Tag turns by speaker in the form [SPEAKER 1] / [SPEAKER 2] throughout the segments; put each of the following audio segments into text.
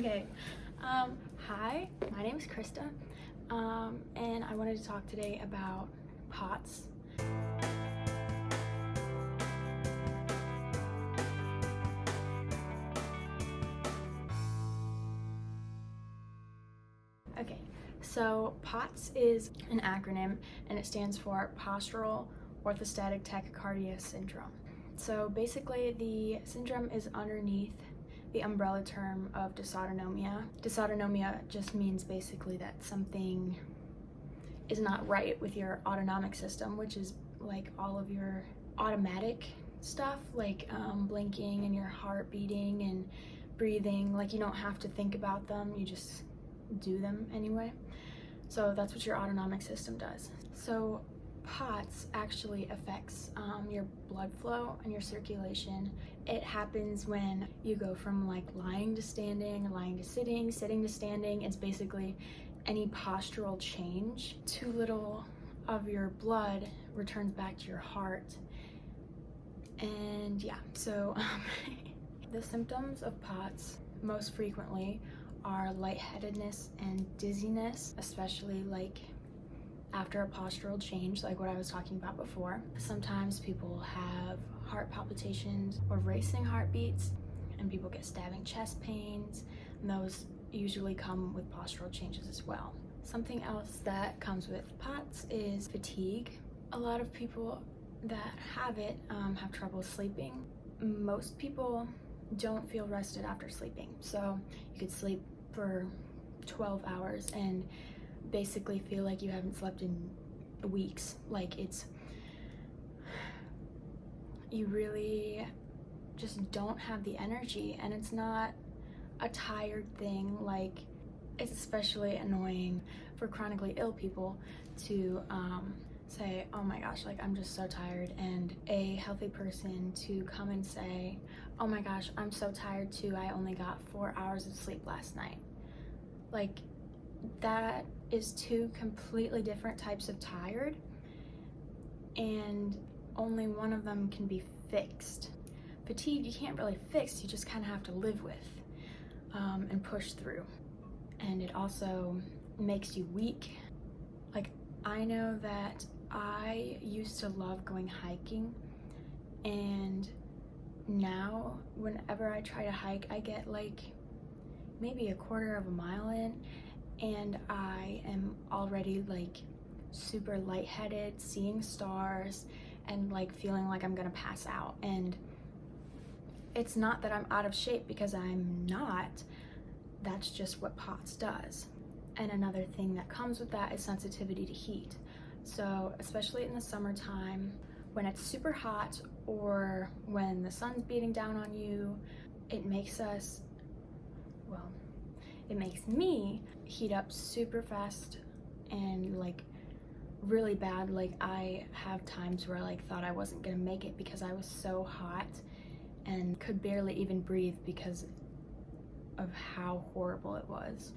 [SPEAKER 1] Okay. Hi, my name is Krista, and I wanted to talk today about POTS. Okay, so POTS is an acronym, and it stands for Postural Orthostatic Tachycardia Syndrome. So basically, the syndrome is underneath the umbrella term of dysautonomia. Dysautonomia just means basically that something is not right with your autonomic system, which is like all of your automatic stuff, like blinking and your heart beating and breathing. Like, you don't have to think about them, you just do them anyway. So that's what your autonomic system does. So POTS actually affects your blood flow and your circulation. It happens when you go from like lying to standing, lying to sitting, sitting to standing. It's basically any postural change. Too little of your blood returns back to your heart. And yeah, so the symptoms of POTS most frequently are lightheadedness and dizziness, especially like after a postural change, like what I was talking about before. Sometimes people have heart palpitations or racing heartbeats, and people get stabbing chest pains, and those usually come with postural changes as well. Something else that comes with POTS is fatigue. A lot of people that have it have trouble sleeping. Most people don't feel rested after sleeping, so you could sleep for 12 hours and basically feel like you haven't slept in weeks. Like, you really just don't have the energy, and it's not a tired thing. Like, it's especially annoying for chronically ill people to say, oh my gosh, like I'm just so tired, and a healthy person to come and say, oh my gosh, I'm so tired too, I only got 4 hours of sleep last night. Like, that is two completely different types of tired, and only one of them can be fixed. Fatigue you can't really fix, you just kind of have to live with and push through. And it also makes you weak. Like, I know that I used to love going hiking, and now whenever I try to hike, I get like maybe a quarter of a mile in, and I am already like super lightheaded, seeing stars, and like feeling like I'm gonna pass out. And it's not that I'm out of shape, because I'm not. That's just what POTS does. And another thing that comes with that is sensitivity to heat. So especially in the summertime, when it's super hot or when the sun's beating down on you, it makes me heat up super fast and like really bad. Like, I have times where I like thought I wasn't gonna make it because I was so hot and could barely even breathe because of how horrible it was.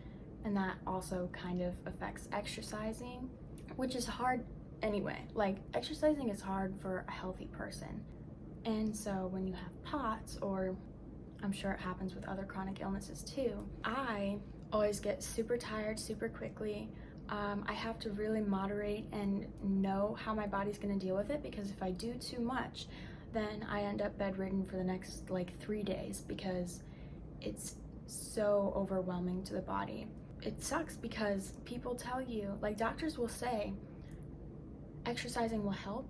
[SPEAKER 1] And that also kind of affects exercising, which is hard anyway. Like, exercising is hard for a healthy person. And so when you have POTS, or I'm sure it happens with other chronic illnesses too, I always get super tired super quickly. I have to really moderate and know how my body's gonna deal with it, because if I do too much, then I end up bedridden for the next like 3 days, because it's so overwhelming to the body. It sucks because people tell you, like doctors will say, exercising will help,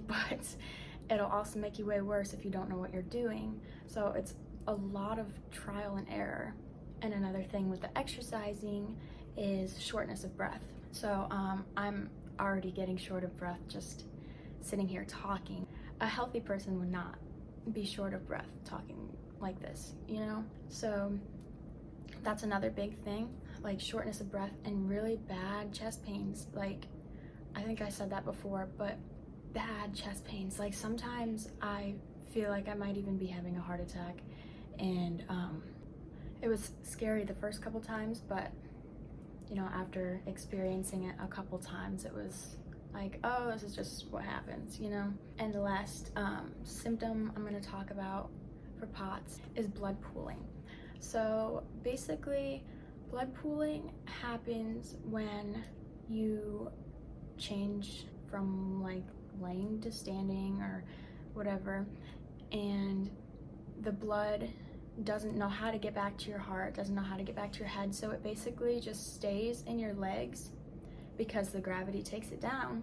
[SPEAKER 1] but it'll also make you way worse if you don't know what you're doing. So it's a lot of trial and error. And another thing with the exercising is shortness of breath. So I'm already getting short of breath just sitting here talking. A healthy person would not be short of breath talking like this, you know? So that's another big thing, like shortness of breath and really bad chest pains. Like, I think I said that before, but bad chest pains. Like, sometimes I feel like I might even be having a heart attack, and it was scary the first couple times, but you know, after experiencing it a couple times, it was like, oh, this is just what happens, you know? And the last symptom I'm going to talk about for POTS is blood pooling. So basically, blood pooling happens when you change from like laying to standing or whatever, and the blood doesn't know how to get back to your heart, doesn't know how to get back to your head, so it basically just stays in your legs because the gravity takes it down,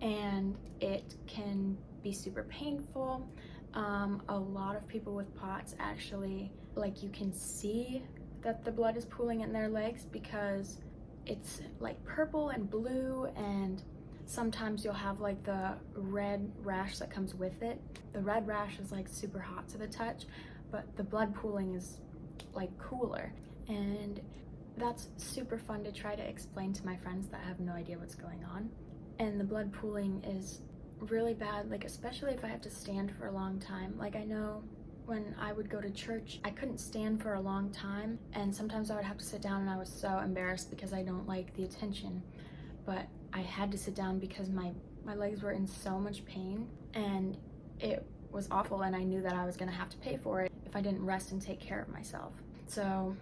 [SPEAKER 1] and it can be super painful. A lot of people with POTS actually, like, you can see that the blood is pooling in their legs because it's like purple and blue, and sometimes you'll have like the red rash that comes with it. The red rash is like super hot to the touch, but the blood pooling is like cooler, and that's super fun to try to explain to my friends that have no idea what's going on. And the blood pooling is really bad, like especially if I have to stand for a long time. Like, I know when I would go to church, I couldn't stand for a long time, and sometimes I would have to sit down, and I was so embarrassed because I don't like the attention, but I had to sit down because my legs were in so much pain, and it was awful, and I knew that I was gonna have to pay for it if I didn't rest and take care of myself. So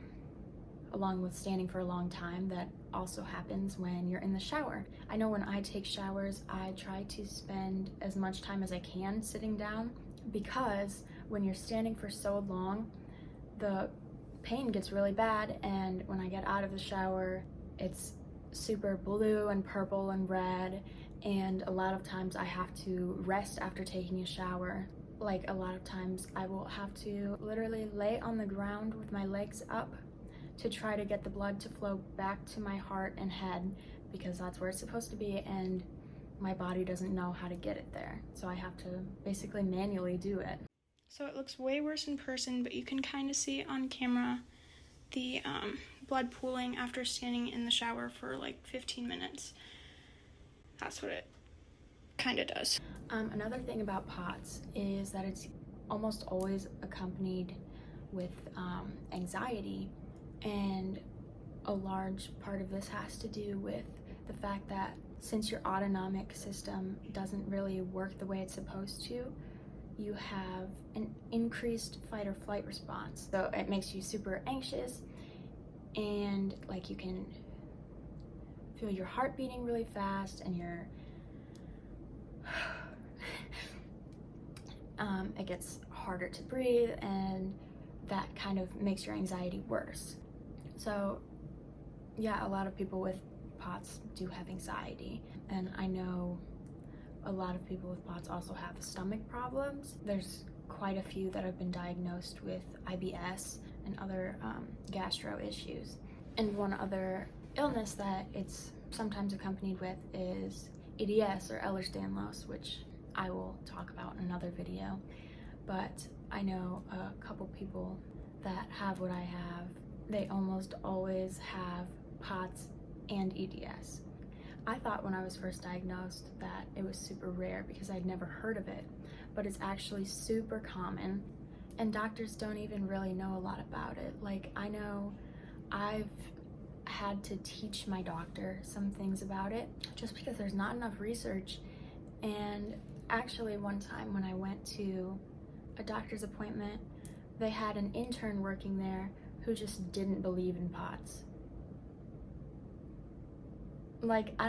[SPEAKER 1] along with standing for a long time, that also happens when you're in the shower. I know when I take showers, I try to spend as much time as I can sitting down, because when you're standing for so long, the pain gets really bad, and when I get out of the shower, it's super blue and purple and red, and a lot of times I have to rest after taking a shower. Like, a lot of times I will have to literally lay on the ground with my legs up to try to get the blood to flow back to my heart and head, because that's where it's supposed to be, and my body doesn't know how to get it there. So I have to basically manually do it.
[SPEAKER 2] So it looks way worse in person, but you can kind of see on camera the blood pooling after standing in the shower for like 15 minutes. That's what it kind of does.
[SPEAKER 1] Another thing about POTS is that it's almost always accompanied with anxiety, and a large part of this has to do with the fact that since your autonomic system doesn't really work the way it's supposed to, you have an increased fight or flight response. So it makes you super anxious, and like you can feel your heart beating really fast, and it gets harder to breathe, and that kind of makes your anxiety worse. So yeah, a lot of people with POTS do have anxiety, and I know a lot of people with POTS also have stomach problems. There's quite a few that have been diagnosed with IBS and other gastro issues. And one other illness that it's sometimes accompanied with is EDS, or Ehlers-Danlos, which I will talk about in another video. But I know a couple people that have what I have. They almost always have POTS and EDS. I thought when I was first diagnosed that it was super rare because I'd never heard of it, but it's actually super common, and doctors don't even really know a lot about it. Like, I know I've had to teach my doctor some things about it just because there's not enough research. And actually, one time when I went to a doctor's appointment, they had an intern working there who just didn't believe in POTS. Like,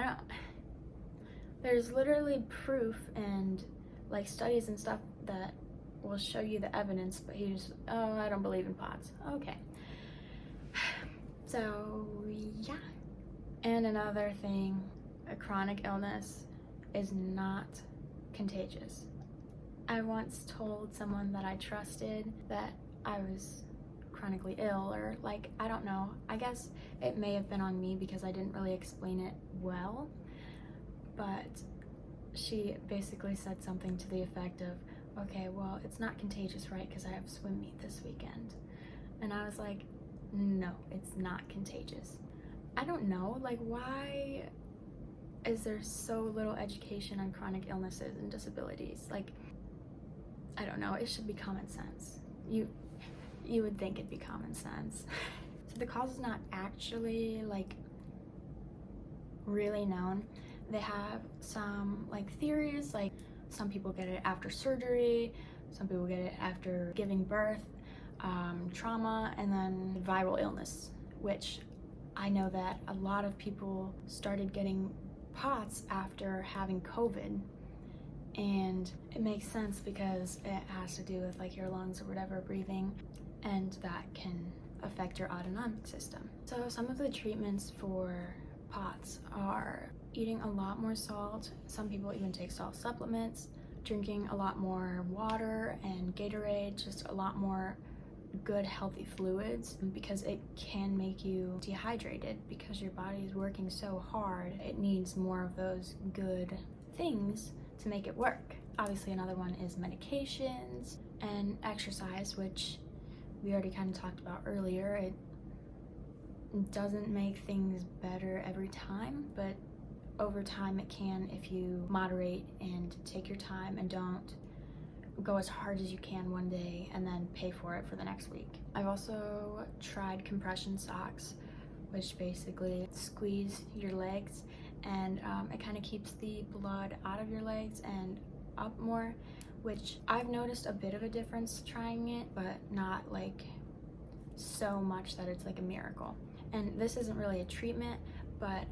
[SPEAKER 1] there's literally proof and like studies and stuff that will show you the evidence, but he just, oh, I don't believe in POTS. Okay. So yeah. And another thing, a chronic illness is not contagious. I once told someone that I trusted that I was chronically ill, or like, I don't know, I guess it may have been on me because I didn't really explain it well, but she basically said something to the effect of, okay, well, it's not contagious, right, because I have swim meet this weekend. And I was like, no, it's not contagious. I don't know, like, why is there so little education on chronic illnesses and disabilities? Like, I don't know, it should be common sense. You would think it'd be common sense. So the cause is not actually like really known. They have some like theories, like some people get it after surgery, some people get it after giving birth, trauma, and then viral illness, which I know that a lot of people started getting POTS after having COVID. And it makes sense because it has to do with like your lungs or whatever, breathing, and that can affect your autonomic system. So some of the treatments for POTS are eating a lot more salt. Some people even take salt supplements, drinking a lot more water and Gatorade, just a lot more good healthy fluids, because it can make you dehydrated because your body is working so hard. It needs more of those good things to make it work. Obviously another one is medications and exercise, which we already kind of talked about earlier. It doesn't make things better every time, but over time it can if you moderate and take your time and don't go as hard as you can one day and then pay for it for the next week. I've also tried compression socks, which basically squeeze your legs, and it kind of keeps the blood out of your legs and up more, which I've noticed a bit of a difference trying it, but not like so much that it's like a miracle. And this isn't really a treatment, but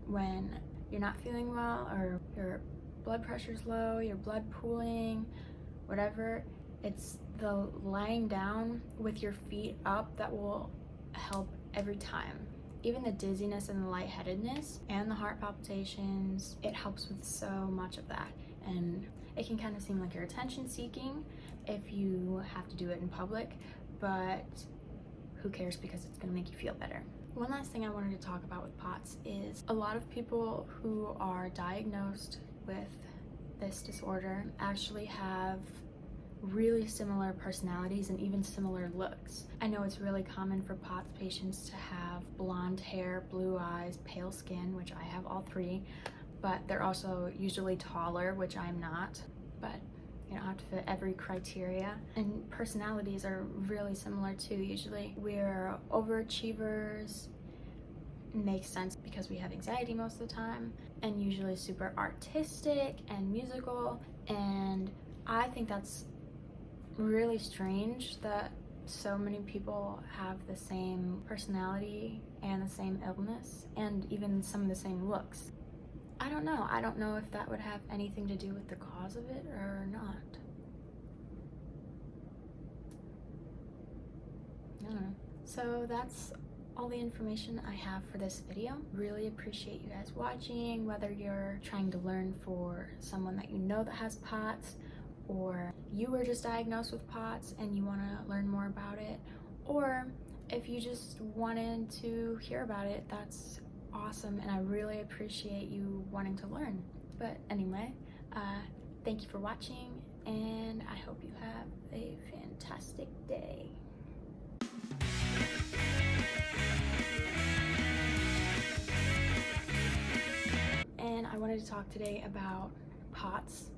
[SPEAKER 1] when you're not feeling well or your blood pressure's low, your blood pooling, whatever, it's the lying down with your feet up that will help every time. Even the dizziness and the lightheadedness and the heart palpitations, it helps with so much of that. And it can kind of seem like you're attention seeking if you have to do it in public, but who cares, because it's gonna make you feel better. One last thing I wanted to talk about with POTS is a lot of people who are diagnosed with this disorder actually have really similar personalities and even similar looks. I know it's really common for POTS patients to have blonde hair, blue eyes, pale skin, which I have all three, but they're also usually taller, which I'm not, but you don't have to fit every criteria. And personalities are really similar too. Usually we're overachievers. Makes sense because we have anxiety most of the time, and usually super artistic and musical. And I think that's really strange that so many people have the same personality and the same illness and even some of the same looks. I don't know if that would have anything to do with the cause of it or not. I don't know. So that's all the information I have for this video. Really appreciate you guys watching, whether you're trying to learn for someone that you know that has POTS, or you were just diagnosed with POTS and you want to learn more about it, or if you just wanted to hear about it, that's awesome, and I really appreciate you wanting to learn. But anyway, thank you for watching, and I hope you have a fantastic day. And I wanted to talk today about POTS,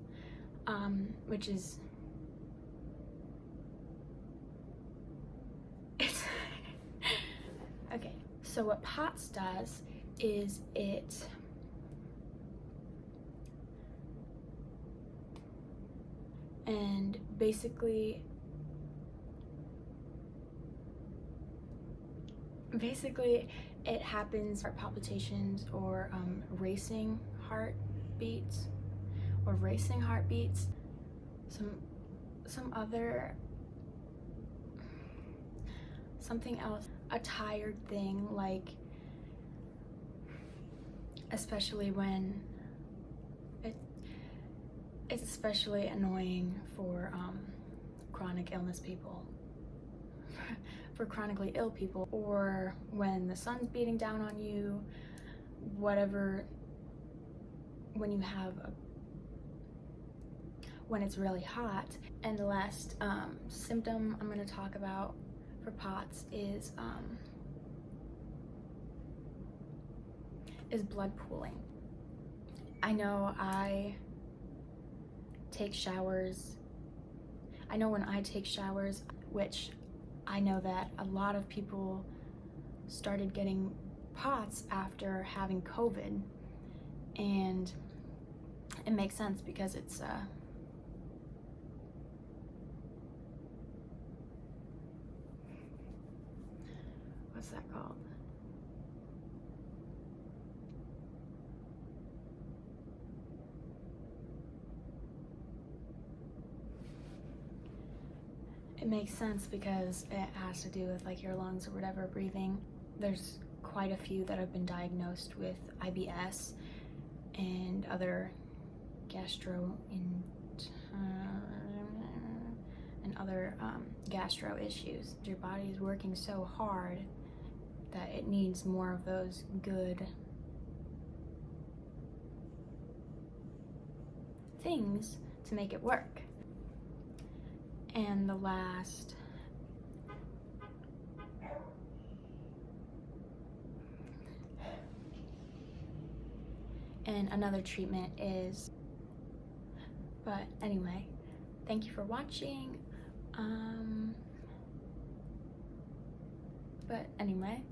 [SPEAKER 1] which is okay. So what POTS does is it and basically it happens heart palpitations or racing heartbeats something else, a tired thing, like especially when it's especially annoying for chronic illness people, for chronically ill people, or when the sun's beating down on you, whatever, when you have when it's really hot. And the last symptom I'm going to talk about for POTS is blood pooling. I know I take showers. I know when I take showers, which I know that a lot of people started getting POTS after having COVID, and it makes sense because it's what's that called? It makes sense because it has to do with like your lungs or whatever, breathing. There's quite a few that have been diagnosed with IBS and other gastro issues. Your body is working so hard that it needs more of those good things to make it work. And the last and another treatment is, but anyway, thank you for watching. But anyway,